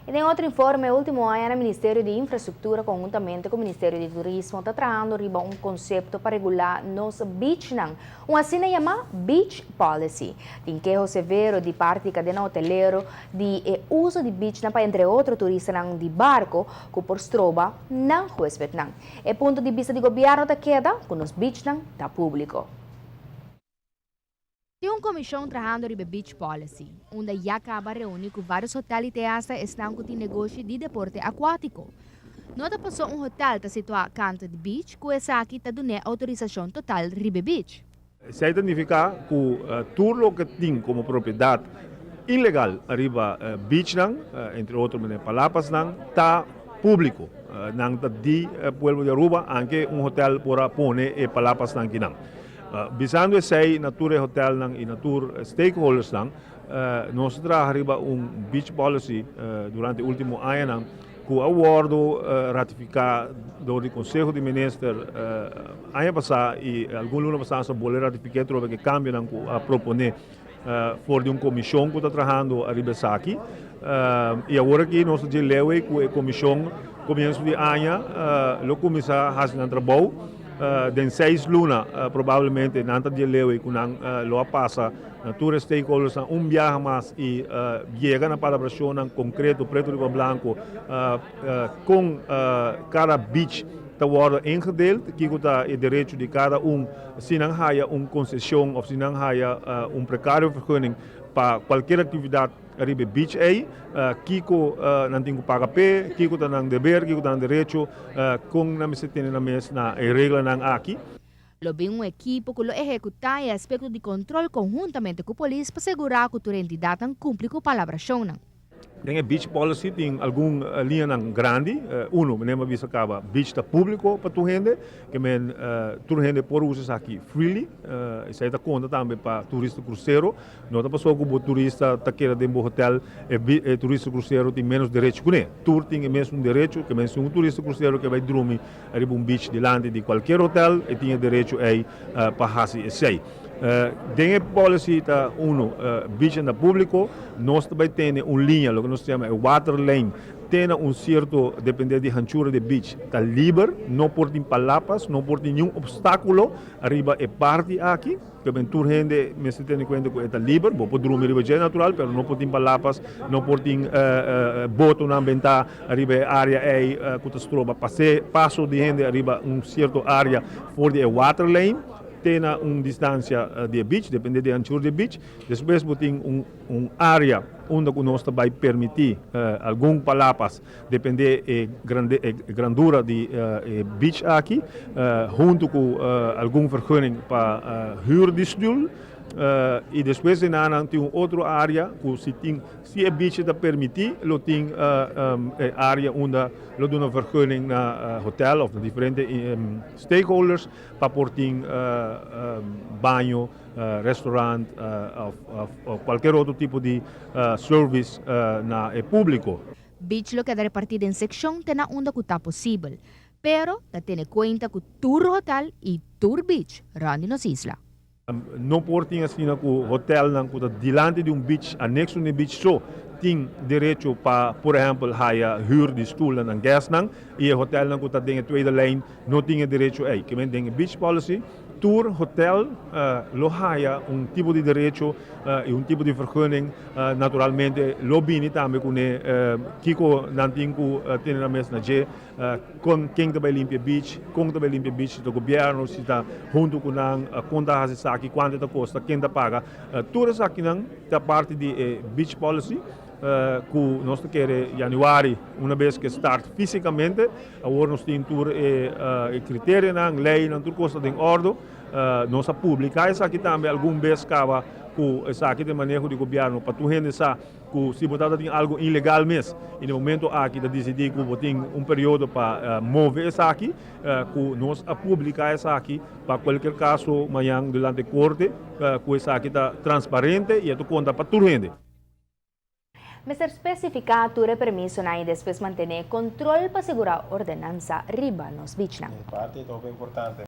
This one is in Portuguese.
E em outro informe, último ano, o Ministério de Infraestrutura, conjuntamente com o Ministério de Turismo, está trabalhando riba um conceito para regular nos beach, uma cena chamada Beach Policy. Tem queijo severo de parte da cadeia hoteleira de uso de beach para, entre outros, turistas de barco, que por stroba não respeitam. E ponto de vista do governo da queda, com os beach da público. Tem uma comissão trabalhando sobre Beach Policy, onde já acaba reunir com vários hotéis e teatros estão com o negócio de deporte aquático. Nota passou um hotel que situado canto de beach, que essa aqui está dando autorização total Ribe Beach. Isso significa que tudo que tem como propriedade ilegal arriba beach, entre outros, palapas, está público. Não de pueblo de Aruba, anche um hotel para pôr e palapas aqui. Bisando sei natura hotel e natura stakeholders nós trabalhamos beach policy durante o último ano com o acordo ratificado do Conselho de Ministros ano passado e alguns anos passados vão ratificar para que cambie a proponer por uma comissão que está trabalhando arriba aqui e agora que nós temos com a comissão começo de ano lo começa a fazer um trabalho den 6 lunas, provavelmente, nanta de lei que lo passa, natura stakeholders, viaje mais e chega na palabração concreto, preto e branco, com cada beach está ingedeeld, que está o direito de cada se não há uma concessão ou se não há precário vergunning para qualquer atividade arriba beach aí, Kiko não tem que pagar pé, Kiko está não dever, Kiko está não direito, com na mesa tem na mesa na regra não aqui. Lobby um equipo que lo executa e aspecto de controle conjuntamente com a polícia para segurar que a entidade cumpre com a palabração. Tem beach policy, tem alguma linha grande, mesmo visa acaba beach está público para tu gente, que tu gente por usar aqui freely, isso aí está conta também para turista cruzeiro, não está passando como turista está querendo de um hotel, turista cruzeiro tem menos direito que nem, tour tem mesmo direito, que mesmo um turista cruzeiro que vai dormir arriba beach delante de qualquer hotel e tem direito aí para fazer isso aí. Tem policy tá beach na público, nós também temos uma linha, o que nós chamamos water lane, tem certo, dependendo de ranchura de beach, está livre, não pode palapas, não pode nenhum obstáculo, arriba é parte aqui, que bem tur gente, me se tem em conta que está livre, pode dormir arriba é natural, mas não pode palapas, não pode boto na ambientar, arriba é área que está troba, passo de gente arriba certa área fora de water lane, tem uma distância de beach, depende da anchura de beach. Depois tem uma área onde nós vai permitir algumas palapas, depende da grandura de beach aqui, junto com algum vergunning para huurdienstoel. E depois tem outra área que se a beach está permitir, tem área onde lo dá uma vergunning na hotel ou diferentes stakeholders para pôr banho, restaurante ou qualquer outro tipo de service na público. Beach lo queda repartido em secção tem onde que está possível, pero tem em conta que tour hotel e tour beach rande nas islas. Não pode assim que o hotel que está diante de beach, anexo de beach só, tem direito para, por exemplo, huur de stoel na gas e o hotel que está dentro da tweede lijn não tem direito aí. Que vem dentro beach policy, tour hotel lo haya tipo de direito e tipo de vergunning, naturalmente lo bini também com kiko nantingu tem na mesa na je com quem também limpa beach, com também limpa beach do governo se está junto com conta as aqui quanto está custa, quem está paga, tudo isso aqui da parte de beach policy. Que nós queremos em janeiro, uma vez que start fisicamente, agora nós temos critérios, lei, tudo coisa em ordem, nós publicamos isso aqui também, alguma vez acaba com isso aqui de manejo de governo, para tu gente saber que se botar tem algo ilegal mesmo, e no momento aqui de decidir que tem período para mover isso aqui, que nós publicamos isso aqui, para qualquer caso, amanhã, durante a corte, que isso aqui está transparente e é conta para tu gente. Mas especificar o permisso e depois manter controle para segurar a ordenança riba nos beach. Parte é importante.